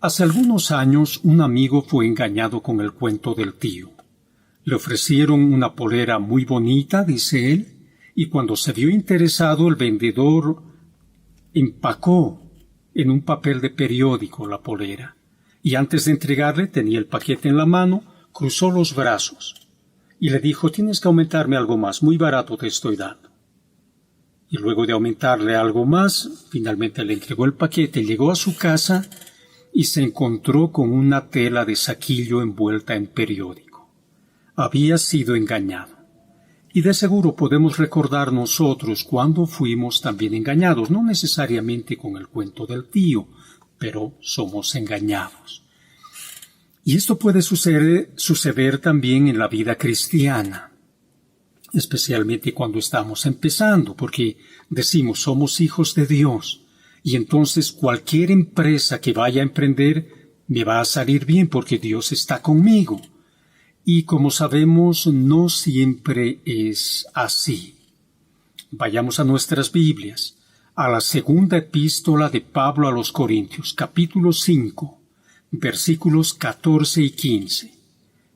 Hace algunos años un amigo fue engañado con el cuento del tío. Le ofrecieron una polera muy bonita, dice él, y cuando se vio interesado el vendedor empacó en un papel de periódico la polera, y antes de entregarle tenía el paquete en la mano, cruzó los brazos y le dijo: «Tienes que aumentarme algo más, muy barato te estoy dando». Y luego de aumentarle algo más, finalmente le entregó el paquete, llegó a su casa y se encontró con una tela de saquillo envuelta en periódico. Había sido engañado. Y de seguro podemos recordar nosotros cuando fuimos también engañados, no necesariamente con el cuento del tío, pero somos engañados. Y esto puede suceder también en la vida cristiana, especialmente cuando estamos empezando, porque decimos somos hijos de Dios. Y entonces cualquier empresa que vaya a emprender me va a salir bien porque Dios está conmigo. Y como sabemos, no siempre es así. Vayamos a nuestras Biblias, a la segunda epístola de Pablo a los Corintios, capítulo 5, versículos 14 y 15.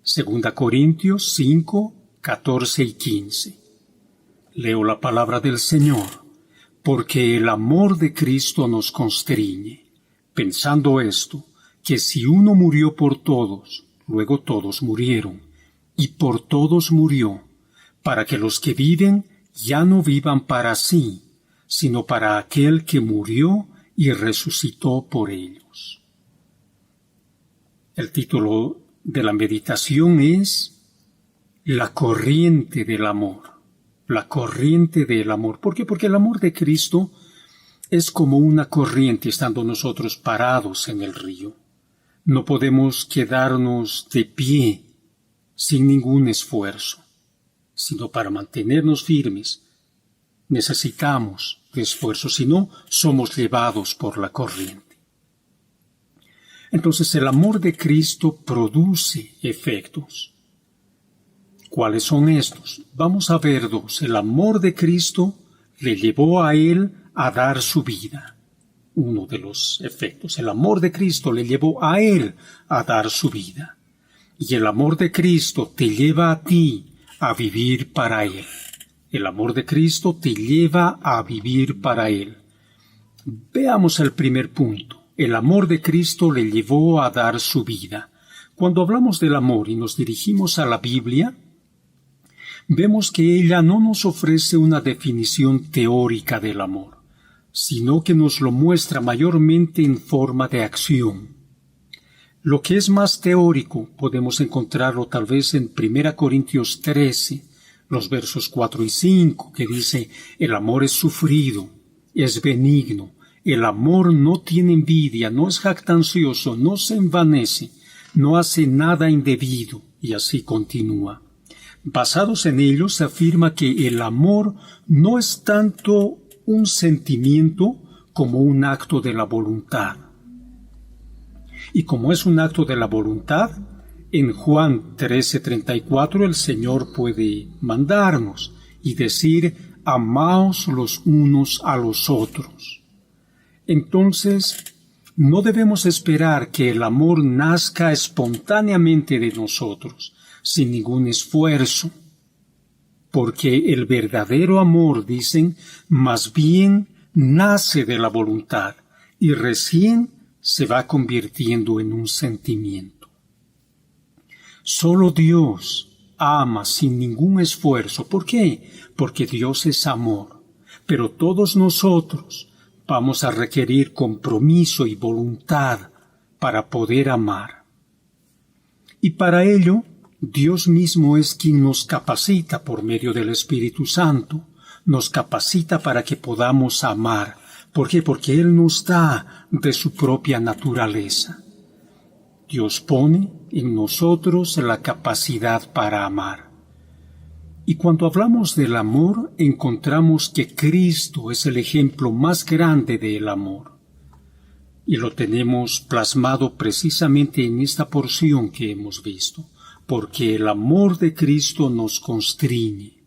Segunda Corintios 5, 14 y 15. Leo la palabra del Señor. Porque el amor de Cristo nos constriñe, pensando esto, que si uno murió por todos, luego todos murieron, y por todos murió, para que los que viven ya no vivan para sí, sino para aquel que murió y resucitó por ellos. El título de la meditación es La corriente del amor. La corriente del amor. ¿Por qué? Porque el amor de Cristo es como una corriente estando nosotros parados en el río. No podemos quedarnos de pie sin ningún esfuerzo, sino para mantenernos firmes necesitamos de esfuerzo, si no somos llevados por la corriente. Entonces el amor de Cristo produce efectos. ¿Cuáles son estos? Vamos a ver dos. El amor de Cristo le llevó a él a dar su vida. Uno de los efectos. El amor de Cristo le llevó a él a dar su vida. Y el amor de Cristo te lleva a ti a vivir para él. El amor de Cristo te lleva a vivir para él. Veamos el primer punto. El amor de Cristo le llevó a dar su vida. Cuando hablamos del amor y nos dirigimos a la Biblia, vemos que ella no nos ofrece una definición teórica del amor, sino que nos lo muestra mayormente en forma de acción. Lo que es más teórico podemos encontrarlo tal vez en 1 Corintios 13, los versos 4 y 5, que dice: el amor es sufrido, es benigno, el amor no tiene envidia, no es jactancioso, no se envanece, no hace nada indebido, y así continúa. Basados en ello se afirma que el amor no es tanto un sentimiento como un acto de la voluntad. Y como es un acto de la voluntad, en Juan 13:34 el Señor puede mandarnos y decir: amaos los unos a los otros. Entonces, no debemos esperar que el amor nazca espontáneamente de nosotros, sin ningún esfuerzo, porque el verdadero amor, dicen, más bien nace de la voluntad y recién se va convirtiendo en un sentimiento. Solo Dios ama sin ningún esfuerzo. ¿Por qué? Porque Dios es amor, pero todos nosotros vamos a requerir compromiso y voluntad para poder amar. Y para ello, Dios mismo es quien nos capacita por medio del Espíritu Santo, nos capacita para que podamos amar. ¿Por qué? Porque Él nos da de su propia naturaleza. Dios pone en nosotros la capacidad para amar. Y cuando hablamos del amor, encontramos que Cristo es el ejemplo más grande del amor. Y lo tenemos plasmado precisamente en esta porción que hemos visto. Porque el amor de Cristo nos constriñe,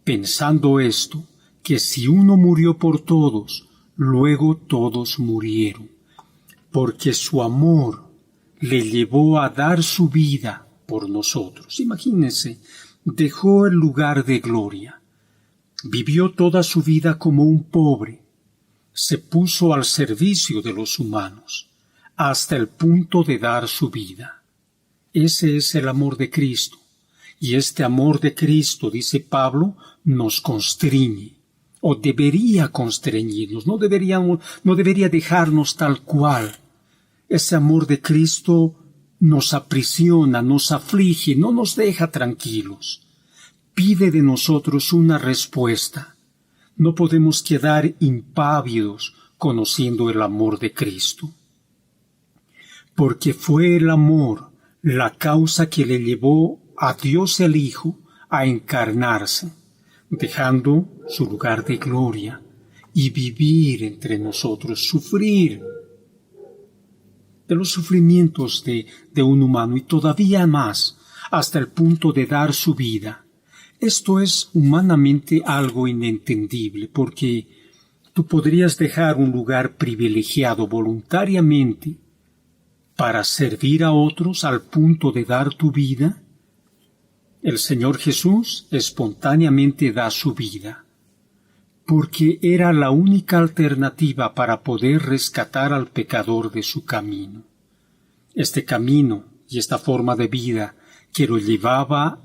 pensando esto, que si uno murió por todos, luego todos murieron, porque su amor le llevó a dar su vida por nosotros. Imagínense, dejó el lugar de gloria, vivió toda su vida como un pobre, se puso al servicio de los humanos, hasta el punto de dar su vida. Ese es el amor de Cristo, y este amor de Cristo, dice Pablo, nos constriñe, o debería constreñirnos, no debería dejarnos tal cual. Ese amor de Cristo nos aprisiona, nos aflige, no nos deja tranquilos. Pide de nosotros una respuesta. No podemos quedar impávidos conociendo el amor de Cristo. Porque fue el amor la causa que le llevó a Dios el Hijo a encarnarse, dejando su lugar de gloria y vivir entre nosotros, sufrir de los sufrimientos de un humano y todavía más, hasta el punto de dar su vida. Esto es humanamente algo inentendible, porque tú podrías dejar un lugar privilegiado voluntariamente para servir a otros al punto de dar tu vida. El Señor Jesús espontáneamente da su vida, porque era la única alternativa para poder rescatar al pecador de su camino. Este camino y esta forma de vida que lo llevaba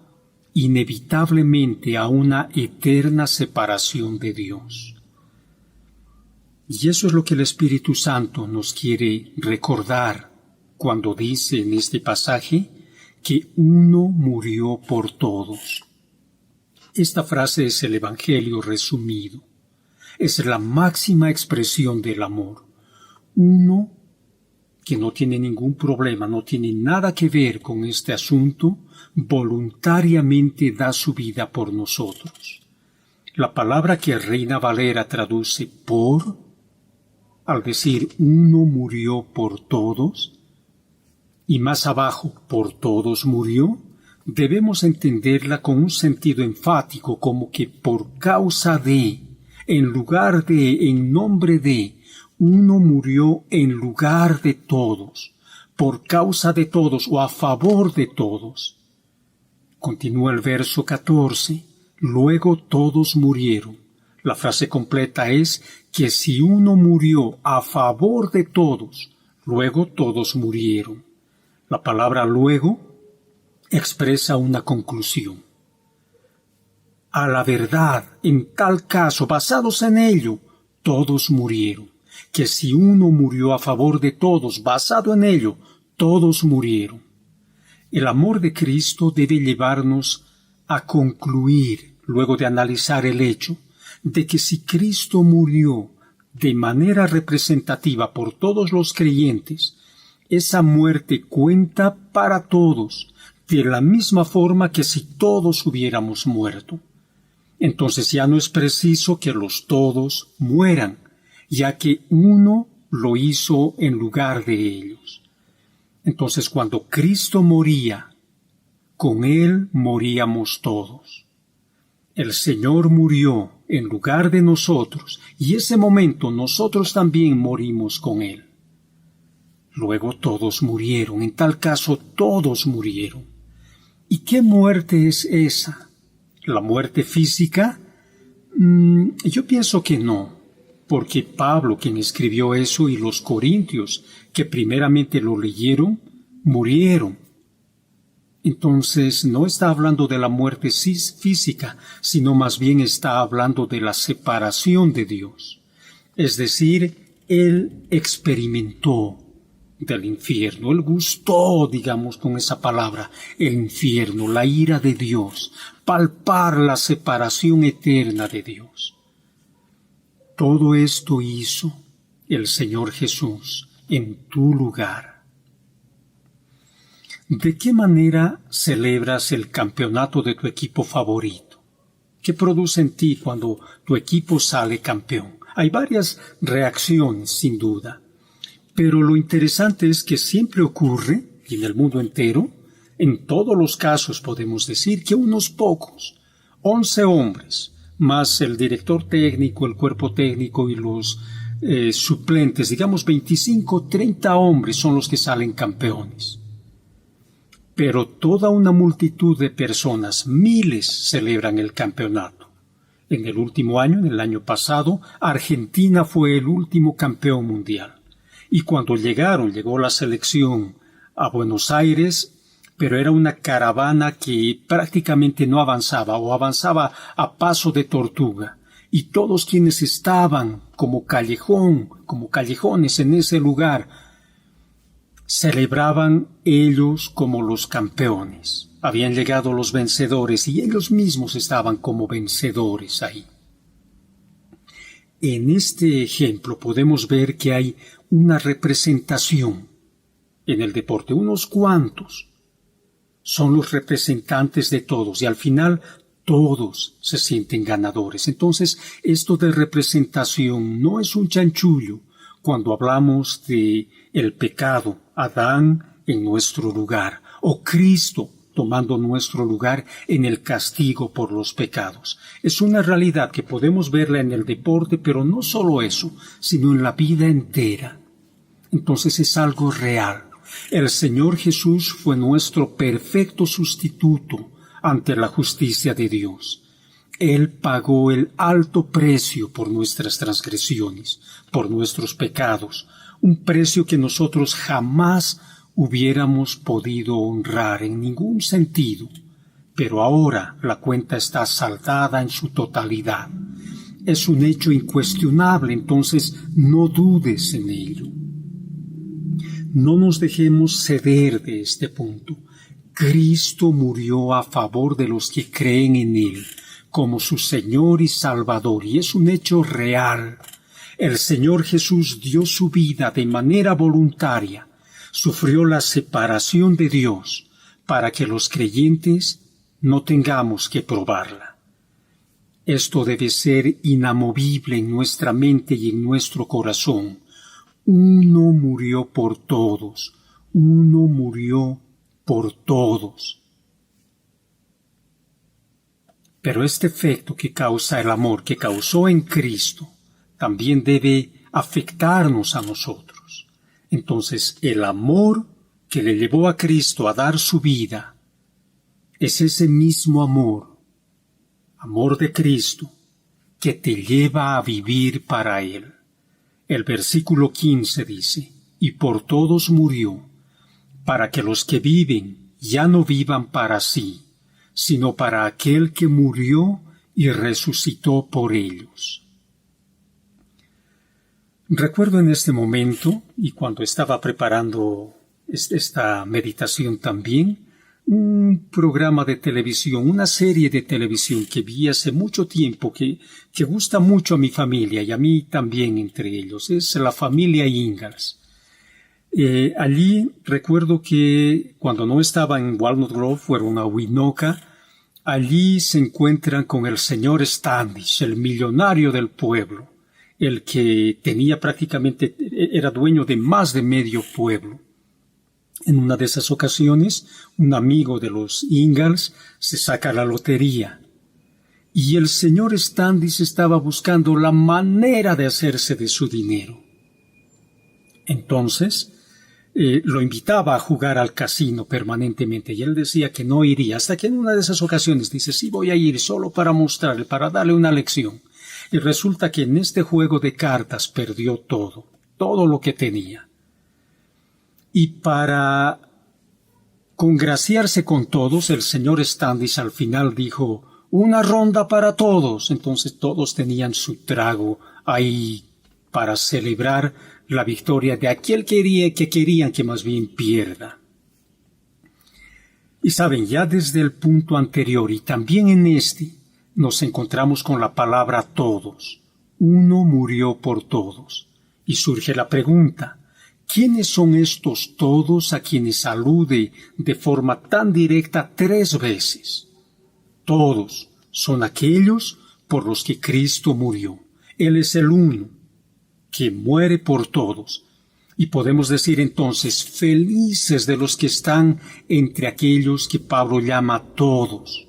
inevitablemente a una eterna separación de Dios. Y eso es lo que el Espíritu Santo nos quiere recordar cuando dice en este pasaje que uno murió por todos. Esta frase es el Evangelio resumido. Es la máxima expresión del amor. Uno que no tiene ningún problema, no tiene nada que ver con este asunto, voluntariamente da su vida por nosotros. La palabra que Reina Valera traduce por, al decir uno murió por todos, y más abajo por todos murió, debemos entenderla con un sentido enfático como que por causa de, en lugar de, en nombre de, uno murió en lugar de todos, por causa de todos o a favor de todos. Continúa el verso 14, luego todos murieron. La frase completa es que si uno murió a favor de todos, luego todos murieron. La palabra luego expresa una conclusión. A la verdad, en tal caso, basados en ello, todos murieron. Que si uno murió a favor de todos, basado en ello, todos murieron. El amor de Cristo debe llevarnos a concluir, luego de analizar el hecho, de que si Cristo murió de manera representativa por todos los creyentes, esa muerte cuenta para todos, de la misma forma que si todos hubiéramos muerto. Entonces ya no es preciso que los todos mueran, ya que uno lo hizo en lugar de ellos. Entonces cuando Cristo moría, con Él moríamos todos. El Señor murió en lugar de nosotros, y ese momento nosotros también morimos con Él. Luego todos murieron, en tal caso todos murieron. ¿Y qué muerte es esa? ¿La muerte física? Yo pienso que no. Porque Pablo, quien escribió eso, y los corintios, que primeramente lo leyeron, murieron. Entonces no está hablando de la muerte física, sino más bien está hablando de la separación de Dios. Es decir, Él experimentó del infierno, Él gustó, digamos con esa palabra, el infierno, la ira de Dios, palpar la separación eterna de Dios. Todo esto hizo el Señor Jesús en tu lugar. ¿De qué manera celebras el campeonato de tu equipo favorito? ¿Qué produce en ti cuando tu equipo sale campeón? Hay varias reacciones, sin duda, pero lo interesante es que siempre ocurre, y en el mundo entero, en todos los casos podemos decir que unos pocos, 11 hombres, más el director técnico, el cuerpo técnico y los suplentes, digamos 25, 30 hombres son los que salen campeones. Pero toda una multitud de personas, miles, celebran el campeonato. En el último año, en el año pasado, Argentina fue el último campeón mundial. Y cuando llegó la selección a Buenos Aires, pero era una caravana que prácticamente no avanzaba o avanzaba a paso de tortuga. Y todos quienes estaban como callejones en ese lugar, celebraban ellos como los campeones. Habían llegado los vencedores y ellos mismos estaban como vencedores ahí. En este ejemplo podemos ver que hay una representación en el deporte. Unos cuantos son los representantes de todos y al final todos se sienten ganadores. Entonces, esto de representación no es un chanchullo cuando hablamos de el pecado, Adán en nuestro lugar, o Cristo tomando nuestro lugar en el castigo por los pecados. Es una realidad que podemos verla en el deporte, pero no solo eso, sino en la vida entera. Entonces es algo real. El Señor Jesús fue nuestro perfecto sustituto ante la justicia de Dios. Él pagó el alto precio por nuestras transgresiones, por nuestros pecados, un precio que nosotros jamás hubiéramos podido honrar en ningún sentido, pero ahora la cuenta está saldada en su totalidad. Es un hecho incuestionable, entonces no dudes en ello. No nos dejemos ceder de este punto. Cristo murió a favor de los que creen en Él, como su Señor y Salvador, y es un hecho real. El Señor Jesús dio su vida de manera voluntaria, sufrió la separación de Dios, para que los creyentes no tengamos que probarla. Esto debe ser inamovible en nuestra mente y en nuestro corazón. Uno murió por todos, uno murió por todos. Pero este efecto que causa el amor, que causó en Cristo, también debe afectarnos a nosotros. Entonces, el amor que le llevó a Cristo a dar su vida es ese mismo amor de Cristo, que te lleva a vivir para Él. El versículo 15 dice, y por todos murió, para que los que viven ya no vivan para sí, sino para aquel que murió y resucitó por ellos. Recuerdo en este momento, y cuando estaba preparando esta meditación también, un programa de televisión, una serie de televisión que vi hace mucho tiempo, que gusta mucho a mi familia y a mí también entre ellos, es la familia Ingalls. Allí recuerdo que cuando no estaba en Walnut Grove, fueron a Winoka, allí se encuentran con el señor Standish, el millonario del pueblo, el que tenía prácticamente, era dueño de más de medio pueblo. En una de esas ocasiones, un amigo de los Ingalls se saca la lotería y el señor Standish estaba buscando la manera de hacerse de su dinero. Entonces, lo invitaba a jugar al casino permanentemente y él decía que no iría, hasta que en una de esas ocasiones dice, sí voy a ir solo para mostrarle, para darle una lección. Y resulta que en este juego de cartas perdió todo lo que tenía. Y para congraciarse con todos, el señor Standish al final dijo, una ronda para todos. Entonces todos tenían su trago ahí para celebrar la victoria de aquel que querían que más bien pierda. Y saben, ya desde el punto anterior y también en este, nos encontramos con la palabra todos. Uno murió por todos. Y surge la pregunta, ¿quiénes son estos todos a quienes alude de forma tan directa 3 veces? Todos son aquellos por los que Cristo murió. Él es el uno que muere por todos. Y podemos decir entonces, felices de los que están entre aquellos que Pablo llama todos.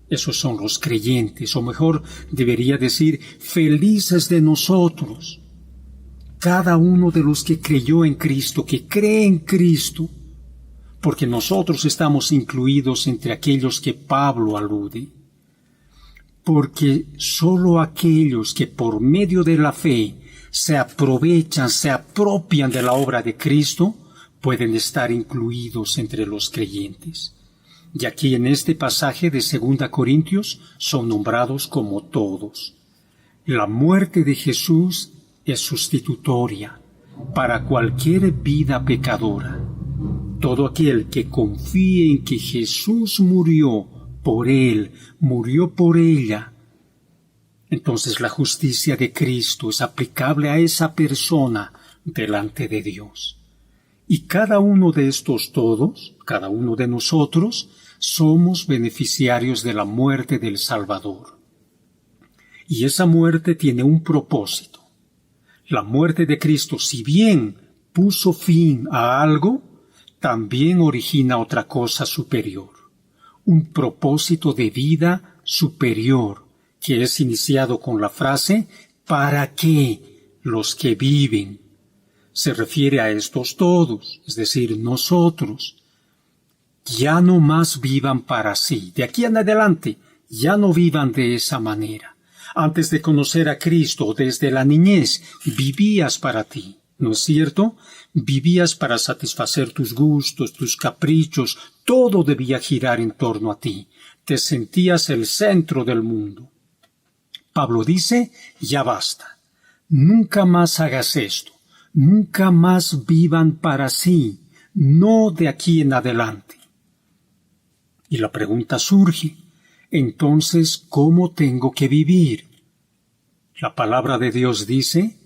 Esos son los creyentes, o mejor debería decir, felices de nosotros, cada uno de los que creyó en Cristo, que cree en Cristo, porque nosotros estamos incluidos entre aquellos que Pablo alude, porque sólo aquellos que por medio de la fe se aprovechan, se apropian de la obra de Cristo, pueden estar incluidos entre los creyentes. Y aquí en este pasaje de 2 Corintios son nombrados como todos. La muerte de Jesús es sustitutoria para cualquier vida pecadora. Todo aquel que confíe en que Jesús murió por él, murió por ella, entonces la justicia de Cristo es aplicable a esa persona delante de Dios. Y cada uno de estos todos, cada uno de nosotros, somos beneficiarios de la muerte del Salvador. Y esa muerte tiene un propósito. La muerte de Cristo, si bien puso fin a algo, también origina otra cosa superior, un propósito de vida superior, que es iniciado con la frase «¿para qué los que viven?» Se refiere a estos todos, es decir, nosotros. Ya no más vivan para sí. De aquí en adelante, ya no vivan de esa manera. Antes de conocer a Cristo, desde la niñez, vivías para ti, ¿no es cierto? Vivías para satisfacer tus gustos, tus caprichos, todo debía girar en torno a ti. Te sentías el centro del mundo. Pablo dice, ya basta. Nunca más hagas esto. Nunca más vivan para sí, no de aquí en adelante. Y la pregunta surge, entonces, ¿cómo tengo que vivir? La palabra de Dios dice,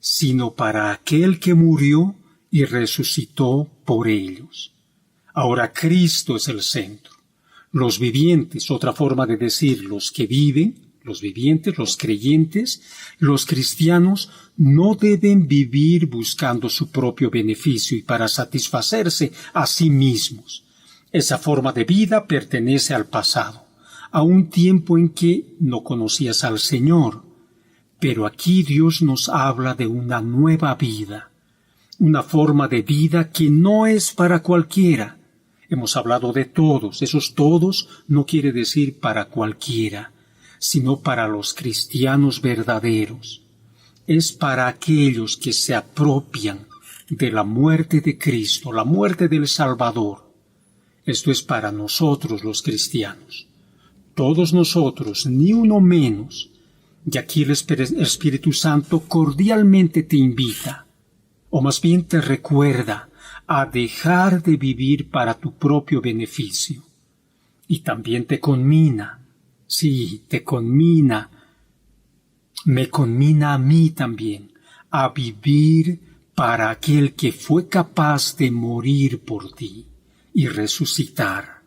sino para aquel que murió y resucitó por ellos. Ahora Cristo es el centro. Los vivientes, otra forma de decir los que viven, los vivientes, los creyentes, los cristianos, no deben vivir buscando su propio beneficio y para satisfacerse a sí mismos. Esa forma de vida pertenece al pasado, a un tiempo en que no conocías al Señor. Pero aquí Dios nos habla de una nueva vida, una forma de vida que no es para cualquiera. Hemos hablado de todos, esos todos no quiere decir para cualquiera, sino para los cristianos verdaderos. Es para aquellos que se apropian de la muerte de Cristo, la muerte del Salvador. Esto es para nosotros los cristianos. Todos nosotros, ni uno menos. Y aquí el Espíritu Santo cordialmente te invita, o más bien te recuerda, a dejar de vivir para tu propio beneficio. Y también te conmina, sí, te conmina, me conmina a mí también, a vivir para aquel que fue capaz de morir por ti y resucitar.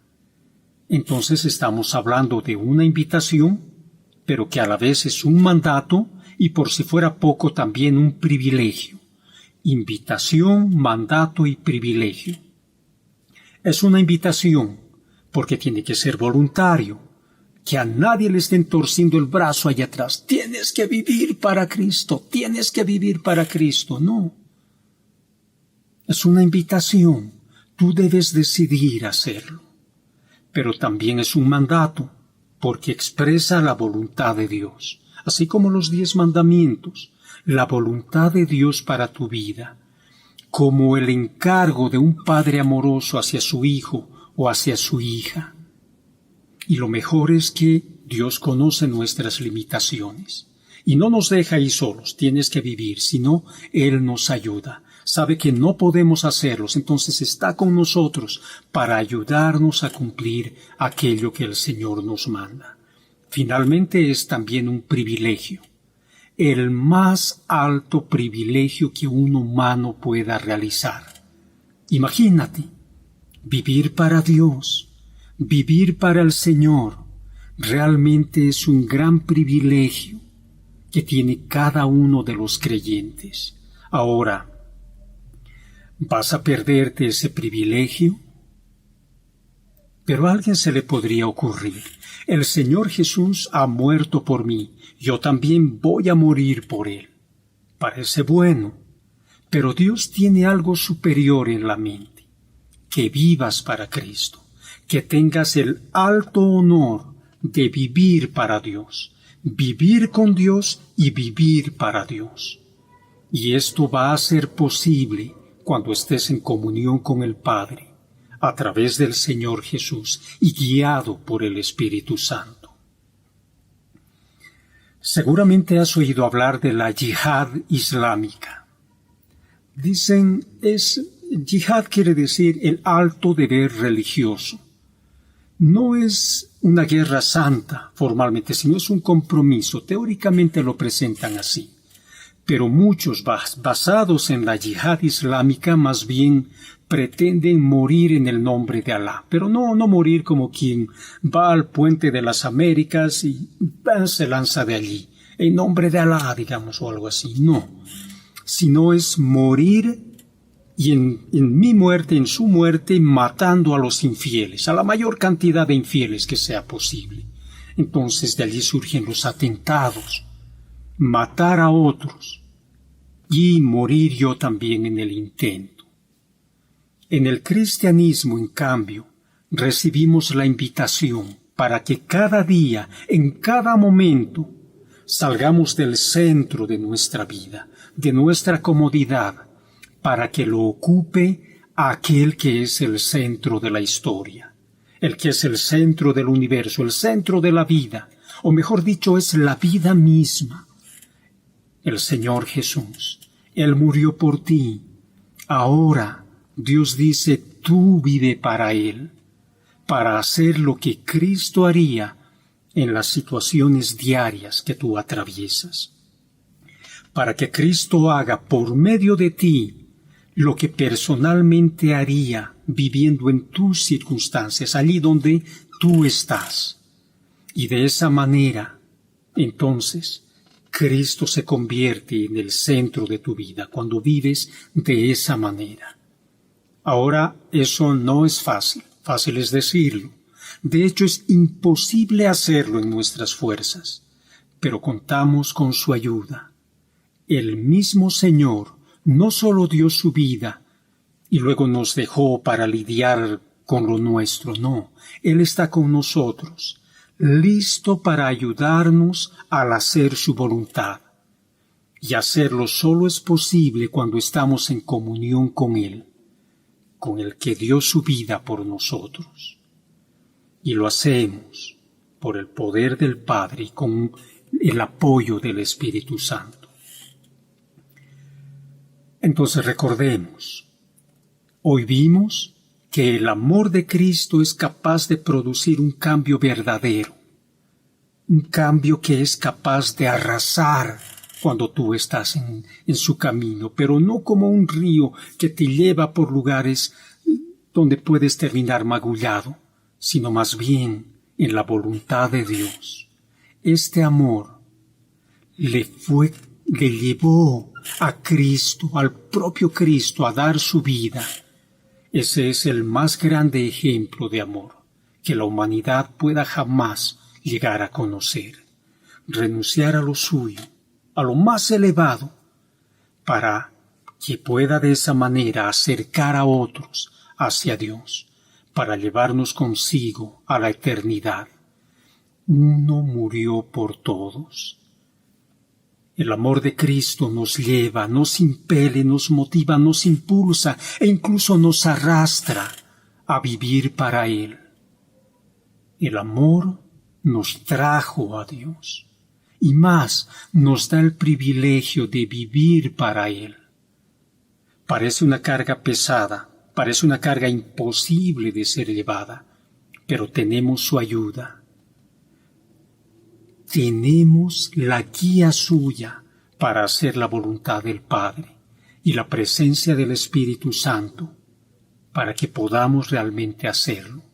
Entonces estamos hablando de una invitación, pero que a la vez es un mandato y por si fuera poco también un privilegio. Invitación, mandato y privilegio. Es una invitación porque tiene que ser voluntario, que a nadie le estén torciendo el brazo allá atrás. Tienes que vivir para Cristo, tienes que vivir para Cristo. No. Es una invitación. Tú debes decidir hacerlo. Pero también es un mandato, porque expresa la voluntad de Dios, así como los 10 mandamientos, la voluntad de Dios para tu vida, como el encargo de un padre amoroso hacia su hijo o hacia su hija. Y lo mejor es que Dios conoce nuestras limitaciones y no nos deja ahí solos, tienes que vivir, sino Él nos ayuda. Sabe que no podemos hacerlos, entonces está con nosotros para ayudarnos a cumplir aquello que el Señor nos manda. Finalmente es también un privilegio, el más alto privilegio que un humano pueda realizar. Imagínate, vivir para Dios, vivir para el Señor, realmente es un gran privilegio que tiene cada uno de los creyentes. Ahora, ¿vas a perderte ese privilegio? Pero a alguien se le podría ocurrir, el Señor Jesús ha muerto por mí, yo también voy a morir por Él. Parece bueno, Pero Dios tiene algo superior en la mente, que vivas para Cristo, que tengas el alto honor de vivir para Dios, vivir con Dios y vivir para Dios. Y esto va a ser posible cuando estés en comunión con el Padre, a través del Señor Jesús y guiado por el Espíritu Santo. Seguramente has oído hablar de la yihad islámica. Dicen, yihad quiere decir el alto deber religioso. No es una guerra santa formalmente, sino es un compromiso. Teóricamente lo presentan así. Pero muchos, basados en la yihad islámica, más bien pretenden morir en el nombre de Alá. Pero no morir como quien va al puente de las Américas y se lanza de allí, en nombre de Alá, digamos, o algo así. No, sino es morir y en mi muerte, en su muerte, matando a los infieles, a la mayor cantidad de infieles que sea posible. Entonces de allí surgen los atentados, matar a otros y morir yo también en el intento. En el cristianismo, en cambio, recibimos la invitación para que cada día, en cada momento, salgamos del centro de nuestra vida, de nuestra comodidad, para que lo ocupe aquel que es el centro de la historia, el que es el centro del universo, el centro de la vida, o mejor dicho, es la vida misma. El Señor Jesús, Él murió por ti. Ahora Dios dice, tú vive para Él, para hacer lo que Cristo haría en las situaciones diarias que tú atraviesas. Para que Cristo haga por medio de ti lo que personalmente haría viviendo en tus circunstancias, allí donde tú estás. Y de esa manera, entonces, Cristo se convierte en el centro de tu vida, cuando vives de esa manera. Ahora, eso no es fácil es decirlo. De hecho, es imposible hacerlo en nuestras fuerzas, pero contamos con su ayuda. El mismo Señor no solo dio su vida y luego nos dejó para lidiar con lo nuestro, no. Él está con nosotros, listo para ayudarnos al hacer su voluntad. Y hacerlo solo es posible cuando estamos en comunión con Él, con el que dio su vida por nosotros. Y lo hacemos por el poder del Padre y con el apoyo del Espíritu Santo. Entonces recordemos, hoy vimos que el amor de Cristo es capaz de producir un cambio verdadero, un cambio que es capaz de arrasar cuando tú estás en su camino, pero no como un río que te lleva por lugares donde puedes terminar magullado, sino más bien en la voluntad de Dios. Este amor le llevó a Cristo, al propio Cristo, a dar su vida. Ese es el más grande ejemplo de amor que la humanidad pueda jamás llegar a conocer. Renunciar a lo suyo, a lo más elevado, para que pueda de esa manera acercar a otros hacia Dios, para llevarnos consigo a la eternidad. Uno murió por todos. El amor de Cristo nos lleva, nos impele, nos motiva, nos impulsa e incluso nos arrastra a vivir para Él. El amor nos trajo a Dios y más nos da el privilegio de vivir para Él. Parece una carga pesada, parece una carga imposible de ser llevada, pero tenemos su ayuda. Tenemos la guía suya para hacer la voluntad del Padre y la presencia del Espíritu Santo para que podamos realmente hacerlo.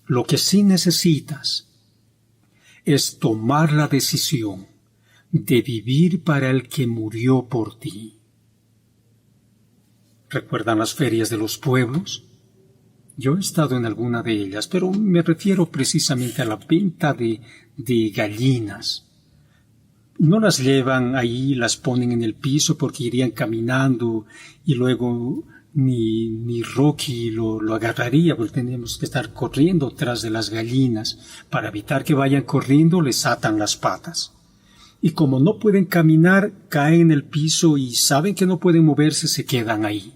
Lo que sí necesitas es tomar la decisión de vivir para el que murió por ti. ¿Recuerdan las ferias de los pueblos? Yo he estado en alguna de ellas, pero me refiero precisamente a la venta de gallinas. no las llevan ahí, las ponen en el piso porque irían caminando y luego ni Rocky lo agarraría, porque tenemos que estar corriendo tras de las gallinas. Para evitar que vayan corriendo, les atan las patas. Y como no pueden caminar, caen en el piso y saben que no pueden moverse, se quedan ahí.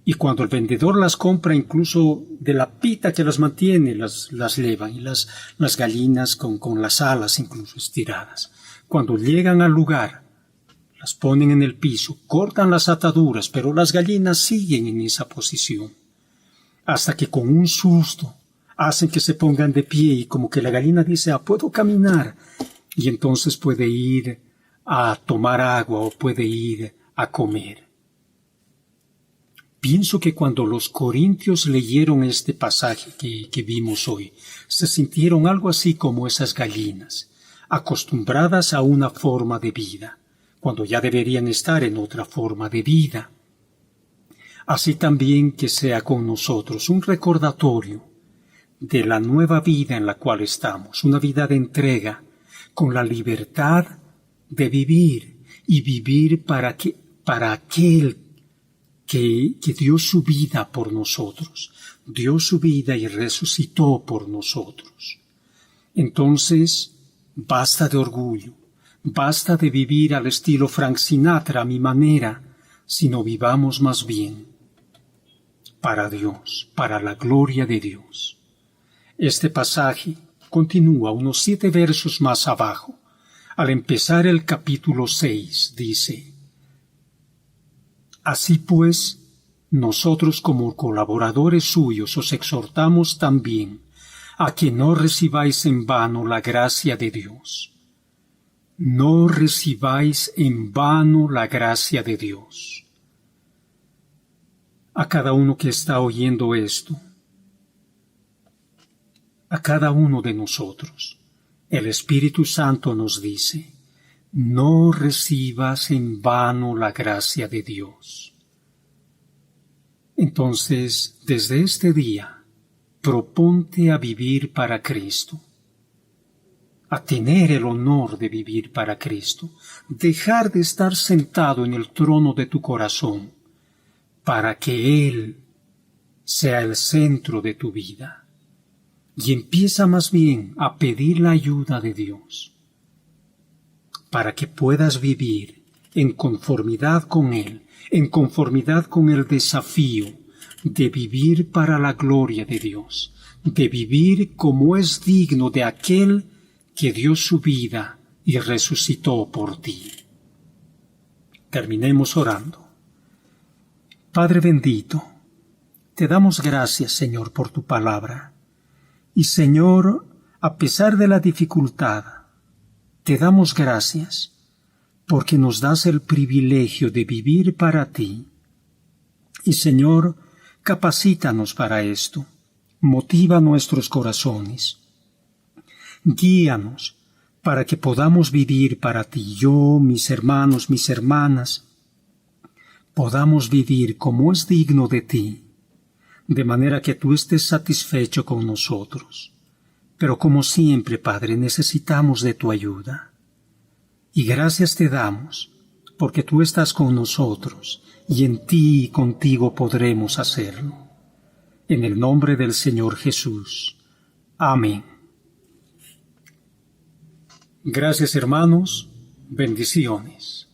Y cuando el vendedor las compra, incluso de la pita que las mantiene, las llevan, y las gallinas con las alas incluso estiradas. Cuando llegan al lugar, las ponen en el piso, cortan las ataduras, pero las gallinas siguen en esa posición, hasta que con un susto hacen que se pongan de pie y como que la gallina dice, puedo caminar, y entonces puede ir a tomar agua o puede ir a comer. Pienso que cuando los corintios leyeron este pasaje que vimos hoy, se sintieron algo así como esas gallinas, acostumbradas a una forma de vida, cuando ya deberían estar en otra forma de vida. Así también que sea con nosotros un recordatorio de la nueva vida en la cual estamos, una vida de entrega, con la libertad de vivir y vivir para aquel que dio su vida por nosotros, dio su vida y resucitó por nosotros. Entonces, basta de orgullo, basta de vivir al estilo Frank Sinatra a mi manera, sino vivamos más bien para Dios, para la gloria de Dios. Este pasaje continúa unos 7 versos más abajo. Al empezar el capítulo 6 dice: Así pues, nosotros como colaboradores suyos os exhortamos también a que no recibáis en vano la gracia de Dios. No recibáis en vano la gracia de Dios. A cada uno que está oyendo esto, a cada uno de nosotros, el Espíritu Santo nos dice: no recibas en vano la gracia de Dios. Entonces, desde este día, proponte a vivir para Cristo, a tener el honor de vivir para Cristo, dejar de estar sentado en el trono de tu corazón, para que Él sea el centro de tu vida. Y empieza más bien a pedir la ayuda de Dios, para que puedas vivir en conformidad con Él, en conformidad con el desafío de vivir para la gloria de Dios, de vivir como es digno de aquel que dio su vida y resucitó por ti. Terminemos orando. Padre bendito, te damos gracias, Señor, por tu palabra. Y, Señor, a pesar de la dificultad, te damos gracias porque nos das el privilegio de vivir para ti. Y, Señor, capacítanos para esto. Motiva nuestros corazones. Guíanos para que podamos vivir para ti. Yo, mis hermanos, mis hermanas, podamos vivir como es digno de ti, de manera que tú estés satisfecho con nosotros. Pero como siempre, Padre, necesitamos de tu ayuda. Y gracias te damos, porque tú estás con nosotros, y en ti y contigo podremos hacerlo. En el nombre del Señor Jesús. Amén. Gracias, hermanos. Bendiciones.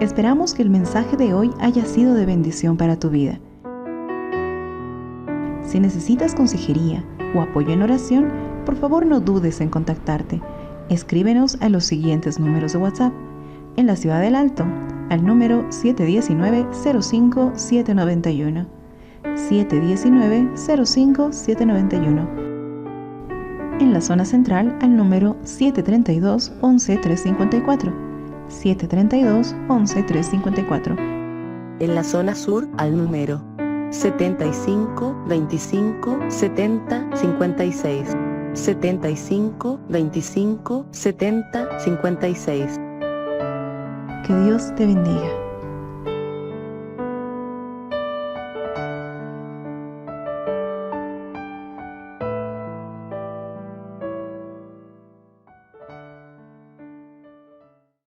Esperamos que el mensaje de hoy haya sido de bendición para tu vida. Si necesitas consejería o apoyo en oración, por favor no dudes en contactarte. Escríbenos a los siguientes números de WhatsApp. En la Ciudad del Alto, al número 719-05-791. 719-05-791. En la zona central, al número 732-11-354. 732-11-354. En la zona sur, al número 75 25 70 56. 75 25 70 56. Que Dios te bendiga.